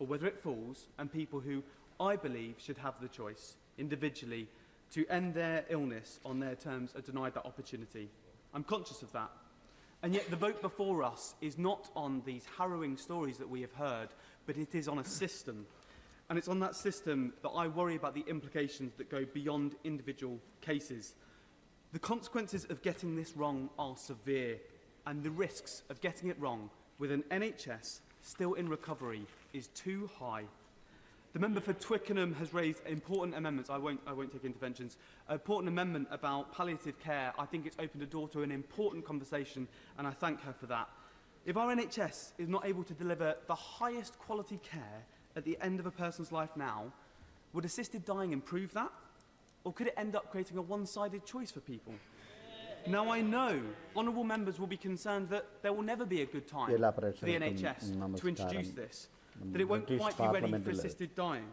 or whether it falls on people who I believe should have the choice, individually, to end their illness on their terms, are denied that opportunity. I'm conscious of that. And yet the vote before us is not on these harrowing stories that we have heard, but it is on a system. And it's on that system that I worry about the implications that go beyond individual cases. The consequences of getting this wrong are severe, and the risks of getting it wrong with an NHS still in recovery is too high. The member for Twickenham has raised important amendments. I won't take interventions. An important amendment about palliative care. I think it's opened a door to an important conversation, and I thank her for that. If our NHS is not able to deliver the highest quality care at the end of a person's life now, would assisted dying improve that? Or could it end up creating a one-sided choice for people? Now, I know honourable members will be concerned that there will never be a good time for the NHS to introduce this, that it won't quite be ready for assisted dying.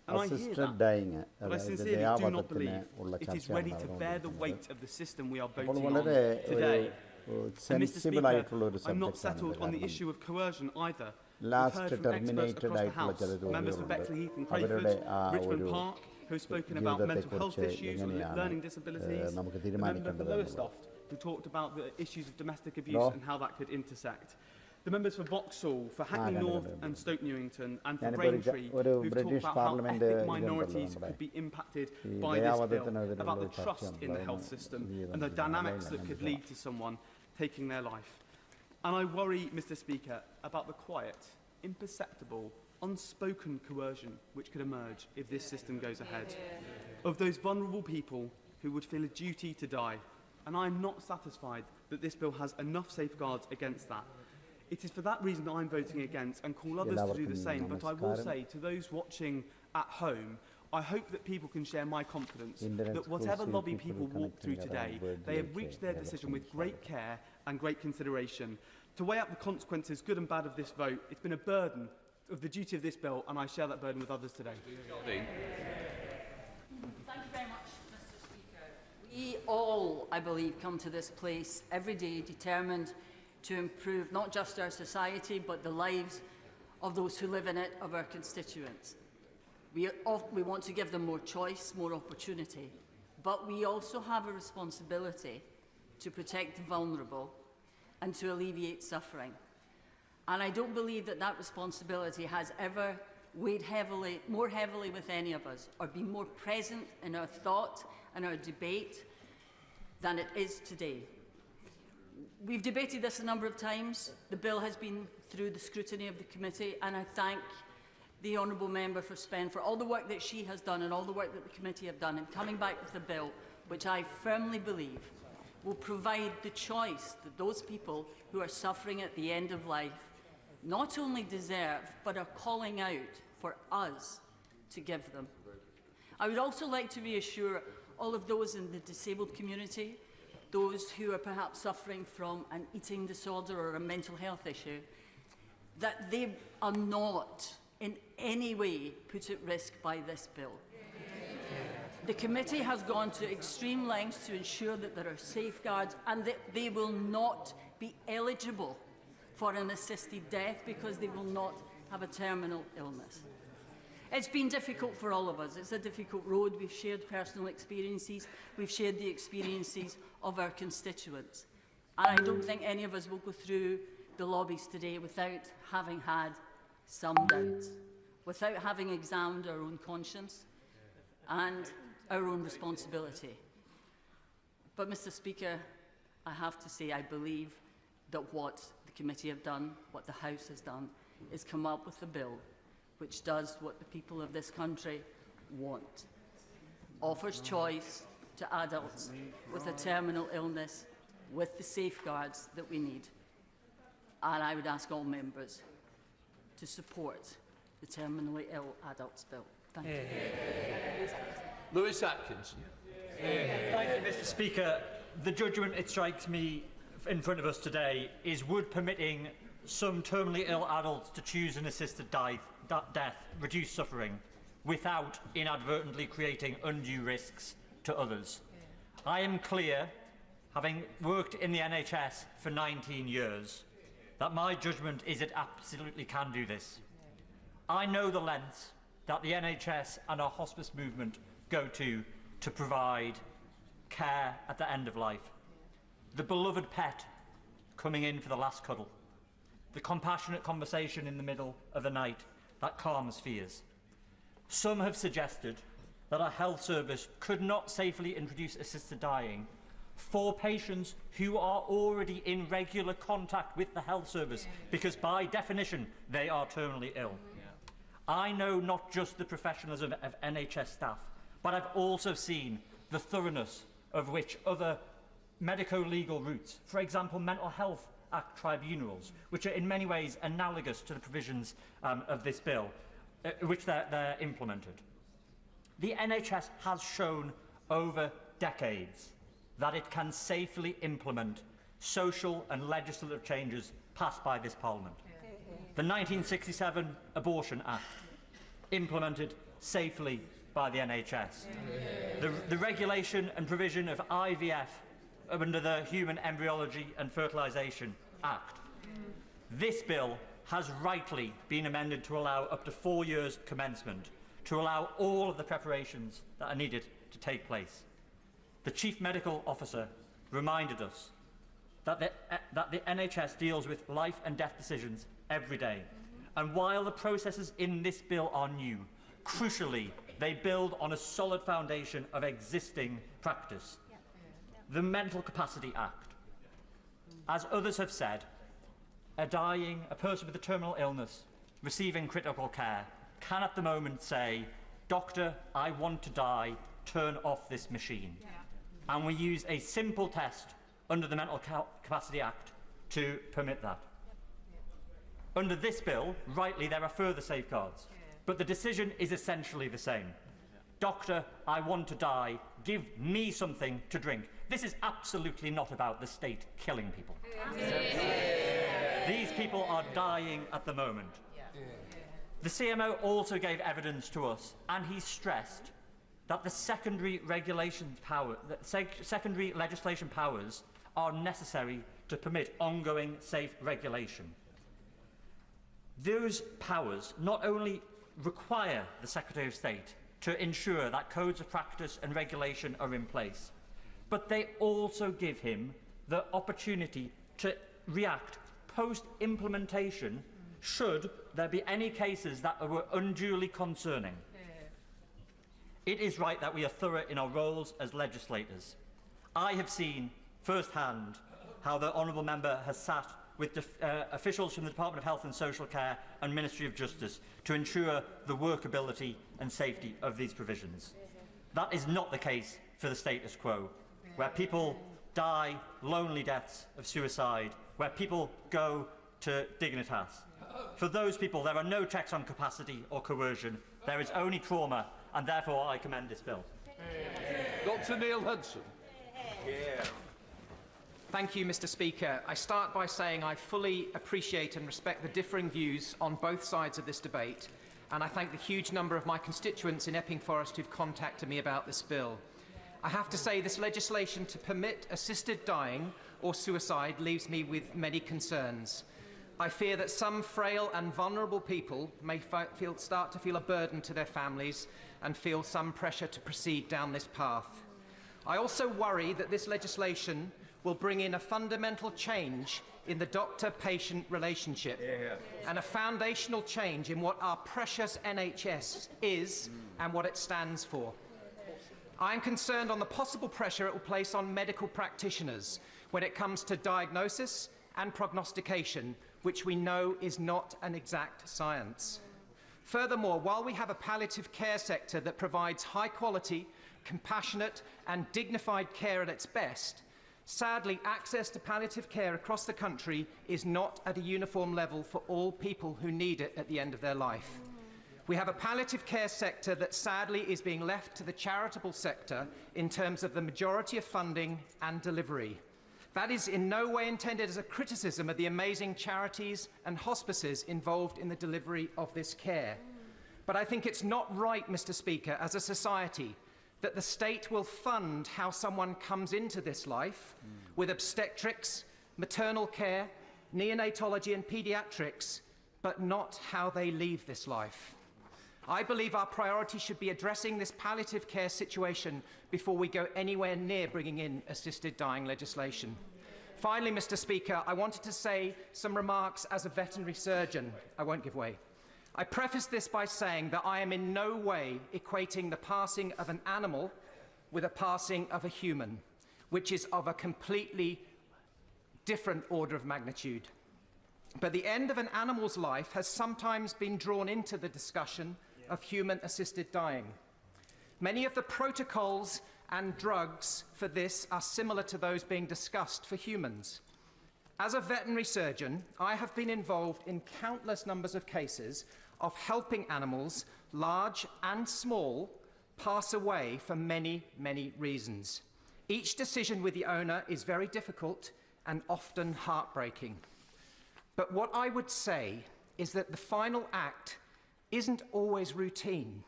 And I hear that, but I sincerely do not believe it is ready to bear the weight of the system we are voting on today. And Mr. Speaker, I'm not settled on the issue of coercion either. We've heard from experts across the House, members for Bexley-Heath and Crayford, Richmond Park, who have spoken about mental health issues and learning disabilities, the member for Lowestoft, who talked about the issues of domestic abuse and how that could intersect. The members for Vauxhall, for Hackney North and Stoke Newington, and for Braintree, who've talked about how ethnic minorities could be impacted by this bill, about the trust in the health system and the dynamics that could lead to someone taking their life. And I worry, Mr. Speaker, about the quiet, imperceptible, unspoken coercion which could emerge if this system goes ahead, of those vulnerable people who would feel a duty to die. And I'm not satisfied that this bill has enough safeguards against that. It is for that reason that I'm voting against, and call others to do the same. But I will say to those watching at home, I hope that people can share my confidence that whatever lobby people walk through today, they have reached their decision with great care and great consideration. To weigh up the consequences, good and bad, of this vote, it's been a burden of the duty of this bill, and I share that burden with others today. Thank you very much, Mr. Speaker. We all, I believe, come to this place every day determined to improve not just our society, but the lives of those who live in it, of our constituents. We want to give them more choice, more opportunity, but we also have a responsibility to protect the vulnerable and to alleviate suffering. And I don't believe that that responsibility has ever weighed more heavily with any of us, or been more present in our thought and our debate than it is today. We've debated this a number of times. The bill has been through the scrutiny of the committee, and I thank the honourable member for Spen for all the work that she has done and all the work that the committee have done in coming back with a bill which I firmly believe will provide the choice that those people who are suffering at the end of life not only deserve, but are calling out for us to give them. I would also like to reassure all of those in the disabled community, those who are perhaps suffering from an eating disorder or a mental health issue, that they are not in any way put at risk by this bill. The committee has gone to extreme lengths to ensure that there are safeguards and that they will not be eligible for an assisted death because they will not have a terminal illness. It's been difficult for all of us. It's a difficult road. We've shared personal experiences. We've shared the experiences of our constituents. And I don't think any of us will go through the lobbies today without having had some doubts, without having examined our own conscience and our own responsibility. But, Mr. Speaker, I have to say I believe that what the committee have done, what the House has done, is come up with a bill which does what the people of this country want. Offers choice to adults with a terminal illness with the safeguards that we need. And I would ask all members to support the Terminally Ill Adults Bill. Thank you. Lewis Atkinson. Thank you, Mr. Speaker. The judgment, it strikes me, in front of us today is would permitting some terminally ill adults to choose an assisted death reduce suffering without inadvertently creating undue risks to others. I am clear, having worked in the NHS for 19 years, that my judgment is it absolutely can do this. I know the lengths that the NHS and our hospice movement go to provide care at the end of life. The beloved pet coming in for the last cuddle. The compassionate conversation in the middle of the night that calms fears. Some have suggested that our health service could not safely introduce assisted dying for patients who are already in regular contact with the health service, because by definition they are terminally ill. I know not just the professionalism of NHS staff, but I've also seen the thoroughness of which other medico-legal routes, for example Mental Health Act tribunals, which are in many ways analogous to the provisions of this bill, which they're implemented. The NHS has shown over decades that it can safely implement social and legislative changes passed by this Parliament. The 1967 Abortion Act, implemented safely by the NHS. The regulation and provision of IVF under the Human Embryology and Fertilisation Act. This bill has rightly been amended to allow up to 4 years commencement, to allow all of the preparations that are needed to take place. The Chief Medical Officer reminded us that the NHS deals with life and death decisions every day. And while the processes in this bill are new, crucially, they build on a solid foundation of existing practice. The Mental Capacity Act. As others have said, a person with a terminal illness receiving critical care can at the moment say, "Doctor, I want to die, turn off this machine." And we use a simple test under the Mental Capacity Act to permit that. Under this bill, rightly, there are further safeguards, but the decision is essentially the same. "Doctor, I want to die, give me something to drink." This is absolutely not about the state killing people. These people are dying at the moment. The CMO also gave evidence to us, and he stressed that the secondary legislation powers are necessary to permit ongoing safe regulation. Those powers not only require the Secretary of State to ensure that codes of practice and regulation are in place, but they also give him the opportunity to react post-implementation should there be any cases that were unduly concerning. It is right that we are thorough in our roles as legislators. I have seen firsthand how the Honourable Member has sat with officials from the Department of Health and Social Care and Ministry of Justice to ensure the workability and safety of these provisions. That is not the case for the status quo, where people die lonely deaths of suicide, where people go to Dignitas. For those people, there are no checks on capacity or coercion. There is only trauma, and therefore I commend this bill. Dr. Neil Hudson. Thank you, Mr. Speaker. I start by saying I fully appreciate and respect the differing views on both sides of this debate, and I thank the huge number of my constituents in Epping Forest who've contacted me about this bill. I have to say this legislation to permit assisted dying or suicide leaves me with many concerns. I fear that some frail and vulnerable people may start to feel a burden to their families and feel some pressure to proceed down this path. I also worry that this legislation will bring in a fundamental change in the doctor-patient relationship and a foundational change in what our precious NHS is and what it stands for. I am concerned on the possible pressure it will place on medical practitioners when it comes to diagnosis and prognostication, which we know is not an exact science. Furthermore, while we have a palliative care sector that provides high-quality, compassionate and dignified care at its best, sadly, access to palliative care across the country is not at a uniform level for all people who need it at the end of their life. We have a palliative care sector that sadly is being left to the charitable sector in terms of the majority of funding and delivery. That is in no way intended as a criticism of the amazing charities and hospices involved in the delivery of this care. But I think it's not right, Mr. Speaker, as a society, that the state will fund how someone comes into this life with obstetrics, maternal care, neonatology and paediatrics, but not how they leave this life. I believe our priority should be addressing this palliative care situation before we go anywhere near bringing in assisted dying legislation. Finally, Mr. Speaker, I wanted to say some remarks as a veterinary surgeon. I won't give way. I preface this by saying that I am in no way equating the passing of an animal with a passing of a human, which is of a completely different order of magnitude. But the end of an animal's life has sometimes been drawn into the discussion of human-assisted dying. Many of the protocols and drugs for this are similar to those being discussed for humans. As a veterinary surgeon, I have been involved in countless numbers of cases of helping animals, large and small, pass away for many, many reasons. Each decision with the owner is very difficult and often heartbreaking. But what I would say is that the final act isn't always routine,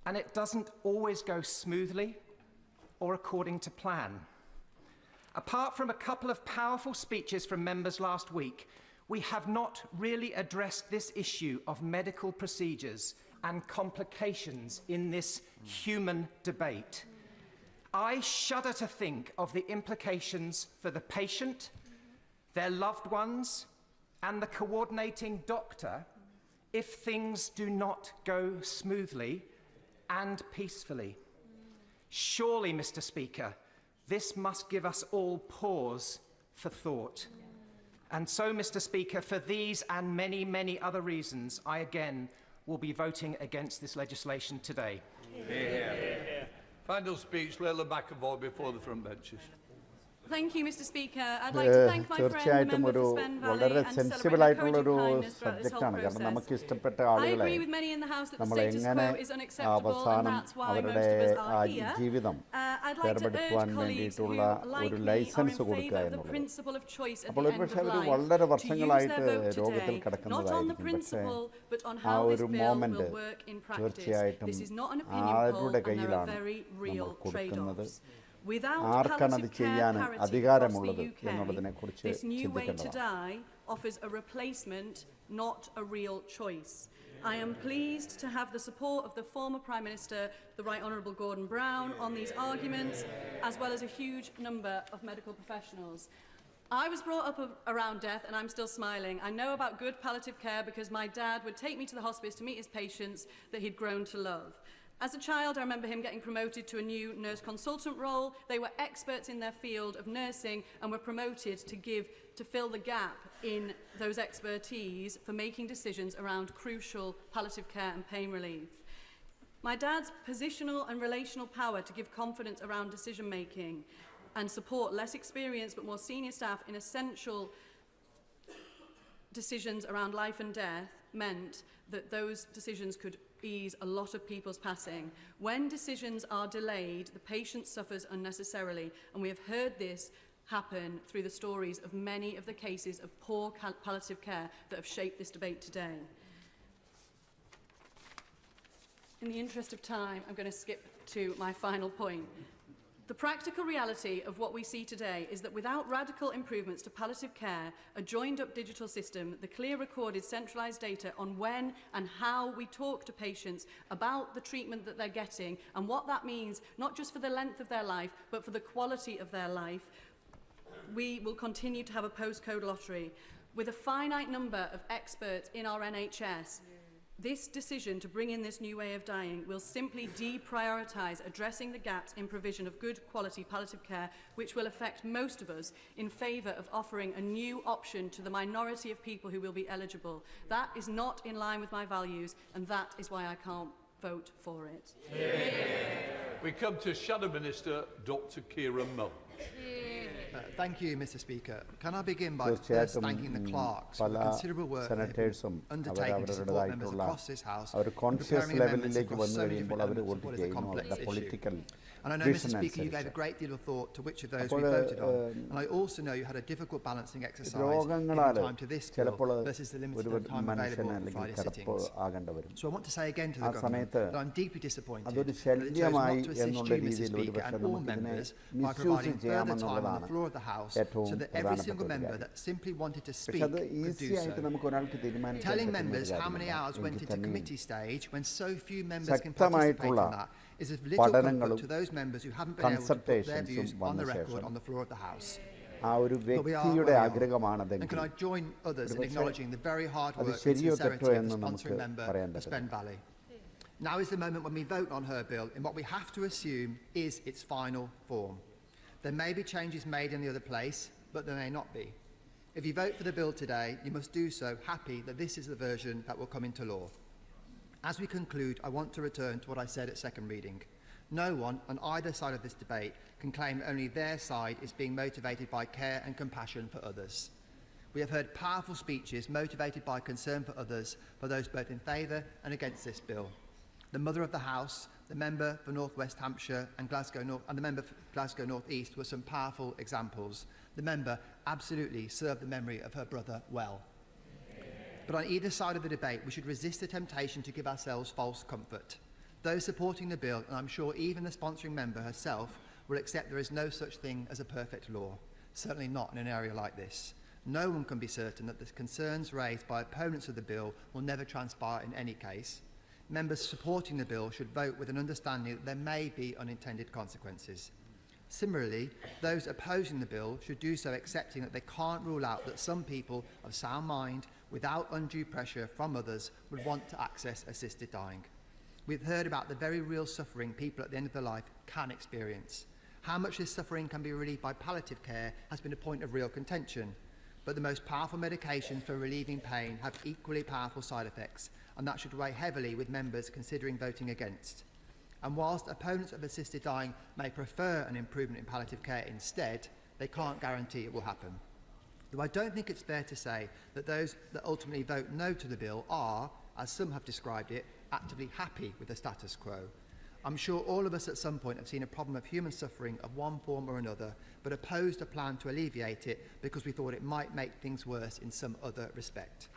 and it doesn't always go smoothly or according to plan. Apart from a couple of powerful speeches from members last week, we have not really addressed this issue of medical procedures and complications in this human debate. I shudder to think of the implications for the patient, their loved ones, and the coordinating doctor if things do not go smoothly and peacefully. Surely, Mr. Speaker, this must give us all pause for thought. And so, Mr. Speaker, for these and many, many other reasons, I again will be voting against this legislation today. Final speech, Leila McAvoy before the front benches. Thank you, Mr. Speaker. I'd like to thank my friend, the member for Spen Valley, and celebrate her encouraging kindness throughout this whole process. I agree with many in the House that the status quo is unacceptable, and that's why most of us are here. I'd like to urge colleagues who, like me, are in favour of the principle of choice at the end of life to use their vote today, not on the principle, but on how this bill will work in practice. This is not an opinion poll, and there are very real trade-offs. Without palliative care parity across the UK, this new way to die offers a replacement, not a real choice. I am pleased to have the support of the former Prime Minister, the Right Honourable Gordon Brown, on these arguments, as well as a huge number of medical professionals. I was brought up around death and I'm still smiling. I know about good palliative care because my dad would take me to the hospice to meet his patients that he'd grown to love. As a child, I remember him getting promoted to a new nurse consultant role. They were experts in their field of nursing and were promoted to fill the gap in those expertise for making decisions around crucial palliative care and pain relief. My dad's positional and relational power to give confidence around decision-making and support less experienced but more senior staff in essential decisions around life and death meant that those decisions could ease a lot of people's passing. When decisions are delayed, the patient suffers unnecessarily, and we have heard this happen through the stories of many of the cases of poor palliative care that have shaped this debate today. In the interest of time, I'm going to skip to my final point. The practical reality of what we see today is that without radical improvements to palliative care, a joined-up digital system, the clear recorded centralised data on when and how we talk to patients about the treatment that they're getting and what that means, not just for the length of their life, but for the quality of their life, we will continue to have a postcode lottery. With a finite number of experts in our NHS, this decision to bring in this new way of dying will simply deprioritise addressing the gaps in provision of good quality palliative care, which will affect most of us, in favour of offering a new option to the minority of people who will be eligible. That is not in line with my values, and that is why I can't vote for it. We come to Shadow Minister Dr. Kieran Mull. Thank you, Mr. Speaker. Can I begin by first thanking the clerks for the considerable work they have undertaken to support members across this House in preparing amendments across so many different elements of what is a complex issue. And I know, Mr. Speaker, you gave a great deal of thought to which of those we voted on, and I also know you had a difficult balancing exercise giving time to this bill versus the limited time available on Friday sittings. So I want to say again to the government that I'm deeply disappointed that it chose not to assist you, Mr. Speaker, and all members by providing further time on the floor floor of the House so that every single member that simply wanted to speak could do so. Telling members how many hours went into committee stage when so few members can participate in that is of little comfort to those members who haven't been able to put their views on the record on the floor of the House. But we are where we are. And can I join others in acknowledging the very hard work and sincerity of the sponsoring member for Spen Valley. Now is the moment when we vote on her bill in what we have to assume is its final form. There may be changes made in the other place, but there may not be. If you vote for the bill today, you must do so happy that this is the version that will come into law. As we conclude, I want to return to what I said at second reading. No one on either side of this debate can claim only their side is being motivated by care and compassion for others. We have heard powerful speeches motivated by concern for others, for those both in favour and against this bill. The Mother of the House, the member for North West Hampshire and Glasgow North, and the member for Glasgow North East were some powerful examples. The member absolutely served the memory of her brother well. But on either side of the debate, we should resist the temptation to give ourselves false comfort. Those supporting the bill, and I'm sure even the sponsoring member herself, will accept there is no such thing as a perfect law, certainly not in an area like this. No one can be certain that the concerns raised by opponents of the bill will never transpire in any case. Members supporting the bill should vote with an understanding that there may be unintended consequences. Similarly, those opposing the bill should do so accepting that they can't rule out that some people of sound mind, without undue pressure from others, would want to access assisted dying. We've heard about the very real suffering people at the end of their life can experience. How much this suffering can be relieved by palliative care has been a point of real contention. But the most powerful medications for relieving pain have equally powerful side effects, and that should weigh heavily with members considering voting against. And whilst opponents of assisted dying may prefer an improvement in palliative care instead, they can't guarantee it will happen. Though I don't think it's fair to say that those that ultimately vote no to the bill are, as some have described it, actively happy with the status quo. I'm sure all of us at some point have seen a problem of human suffering of one form or another, but opposed a plan to alleviate it because we thought it might make things worse in some other respect.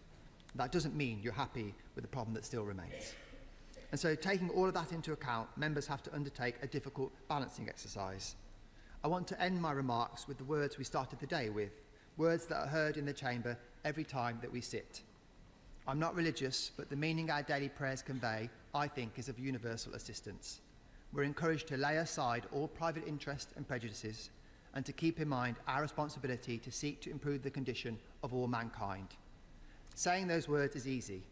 That doesn't mean you're happy with the problem that still remains. And so, taking all of that into account, members have to undertake a difficult balancing exercise. I want to end my remarks with the words we started the day with, words that are heard in the chamber every time that we sit. I'm not religious, but the meaning our daily prayers convey, I think, is of universal assistance. We're encouraged to lay aside all private interest and prejudices and to keep in mind our responsibility to seek to improve the condition of all mankind. Saying those words is easy.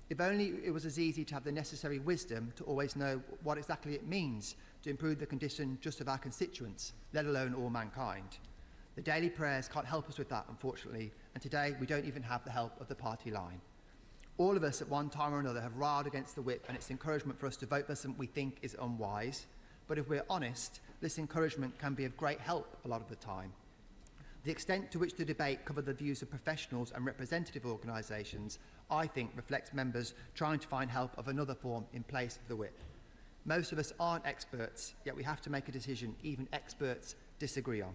If only it was as easy to have the necessary wisdom to always know what exactly it means to improve the condition just of our constituents, let alone all mankind. The daily prayers can't help us with that, unfortunately, and today we don't even have the help of the party line. All of us at one time or another have riled against the whip and its encouragement for us to vote for something we think is unwise. But if we're honest, this encouragement can be of great help a lot of the time. The extent to which the debate covered the views of professionals and representative organisations, I think, reflects members trying to find help of another form in place of the whip. Most of us aren't experts, yet we have to make a decision even experts disagree on.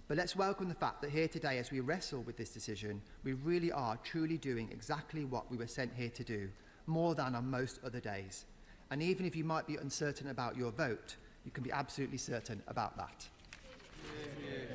But let's welcome the fact that here today, as we wrestle with this decision, we really are truly doing exactly what we were sent here to do, more than on most other days. And even if you might be uncertain about your vote, you can be absolutely certain about that.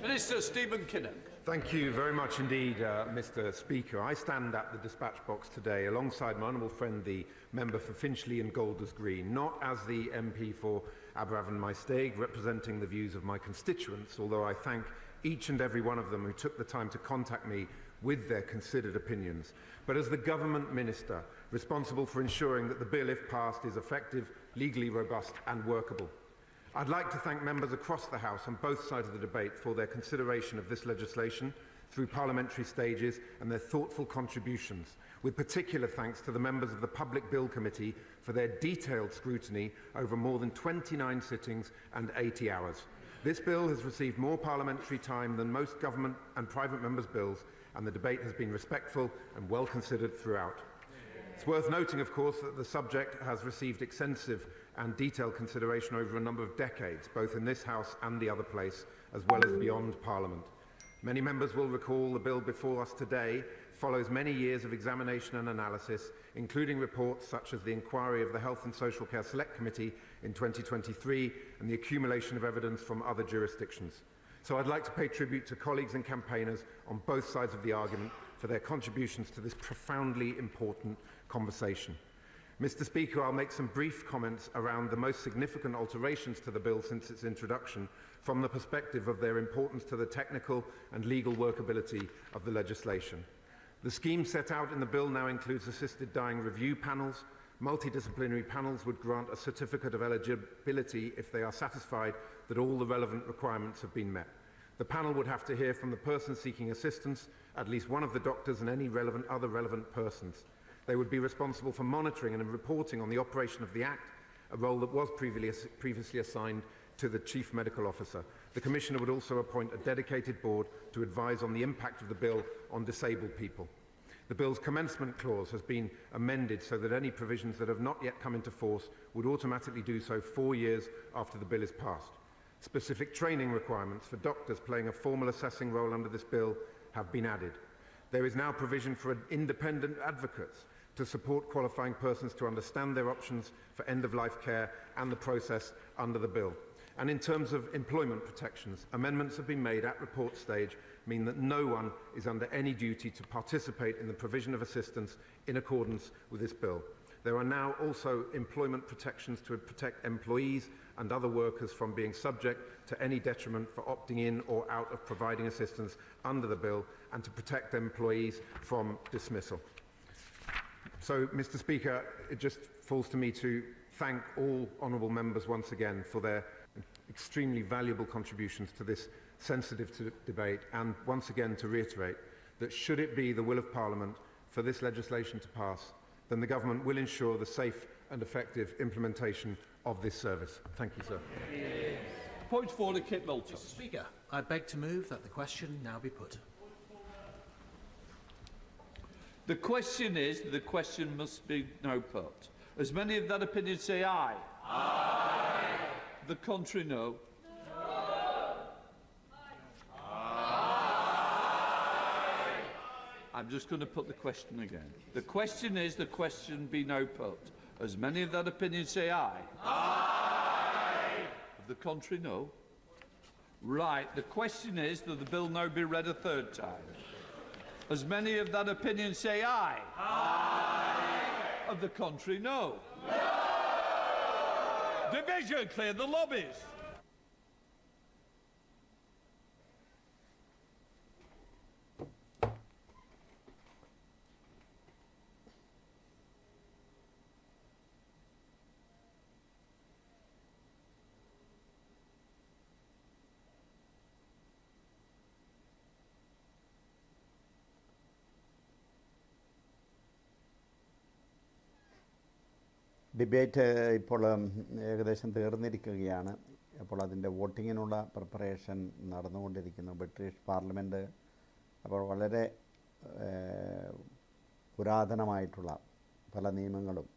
Minister Stephen Kinnock. Thank you very much indeed, Mr. Speaker. I stand at the dispatch box today alongside my honourable friend, the member for Finchley and Golders Green, not as the MP for Aberafan Maesteg, representing the views of my constituents, although I thank each and every one of them who took the time to contact me with their considered opinions, but as the government minister responsible for ensuring that the bill, if passed, is effective, legally robust and workable. I'd like to thank members across the House on both sides of the debate for their consideration of this legislation through parliamentary stages and their thoughtful contributions, with particular thanks to the members of the Public Bill Committee for their detailed scrutiny over more than 29 sittings and 80 hours. This bill has received more parliamentary time than most government and private members' bills, and the debate has been respectful and well considered throughout. It's worth noting, of course, that the subject has received extensive and detailed consideration over a number of decades, both in this House and the other place, as well as beyond Parliament. Many members will recall the bill before us today follows many years of examination and analysis, including reports such as the inquiry of the Health and Social Care Select Committee in 2023 and the accumulation of evidence from other jurisdictions. So I'd like to pay tribute to colleagues and campaigners on both sides of the argument for their contributions to this profoundly important conversation. Mr. Speaker, I'll make some brief comments around the most significant alterations to the bill since its introduction from the perspective of their importance to the technical and legal workability of the legislation. The scheme set out in the bill now includes assisted dying review panels. Multidisciplinary panels would grant a certificate of eligibility if they are satisfied that all the relevant requirements have been met. The panel would have to hear from the person seeking assistance, at least one of the doctors and any other relevant persons. They would be responsible for monitoring and reporting on the operation of the Act, a role that was previously assigned to the Chief Medical Officer. The Commissioner would also appoint a dedicated board to advise on the impact of the bill on disabled people. The bill's commencement clause has been amended so that any provisions that have not yet come into force would automatically do so 4 years after the bill is passed. Specific training requirements for doctors playing a formal assessing role under this bill have been added. There is now provision for independent advocates to support qualifying persons to understand their options for end-of-life care and the process under the bill. And in terms of employment protections, amendments have been made at report stage mean that no one is under any duty to participate in the provision of assistance in accordance with this bill. There are now also employment protections to protect employees and other workers from being subject to any detriment for opting in or out of providing assistance under the bill, and to protect employees from dismissal. So, Mr. Speaker, it just falls to me to thank all honourable members once again for their extremely valuable contributions to this sensitive debate, and once again to reiterate that should it be the will of Parliament for this legislation to pass, then the Government will ensure the safe and effective implementation of this service. Thank you, sir. Point of order, Kit Milton. Mr. Speaker, I beg to move that the question now be put. The question is, the question must be no put. As many of that opinion say aye. Aye. The contrary, no. I'm just going to put the question again. The question is, the question be no put. As many of that opinion say aye. Aye. Of the contrary, no. Right. The question is that the bill now be read a third time. As many of that opinion say aye. Aye. Of the contrary, no. No. Division, clear the lobbies. Debate ഇപ്പോൾ ഏകദേശം തീർന്നിരിക്കുകയാണ്. അപ്പോൾ അതിൻ്റെ വോട്ടിങ്ങിനുള്ള preparation നടന്നുകൊണ്ടിരിക്കുന്നു. British parliament അപ്പോൾ വളരെ പുരാതനമായിട്ടുള്ള പല നിയമങ്ങളും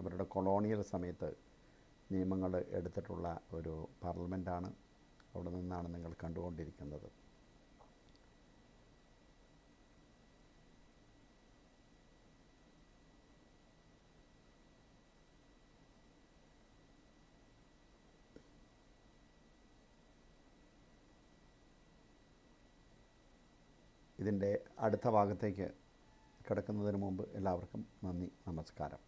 അവരുടെ കൊളോണിയൽ സമയത്ത് നിയമങ്ങൾ എടുത്തിട്ടുള്ള ഒരു പാർലമെൻറ്റാണ്. അവിടെ നിന്നാണ് നിങ്ങൾ കണ്ടുകൊണ്ടിരിക്കുന്നത്. ഇതിൻ്റെ അടുത്ത ഭാഗത്തേക്ക് കിടക്കുന്നതിന് മുമ്പ് എല്ലാവർക്കും നന്ദി, നമസ്കാരം.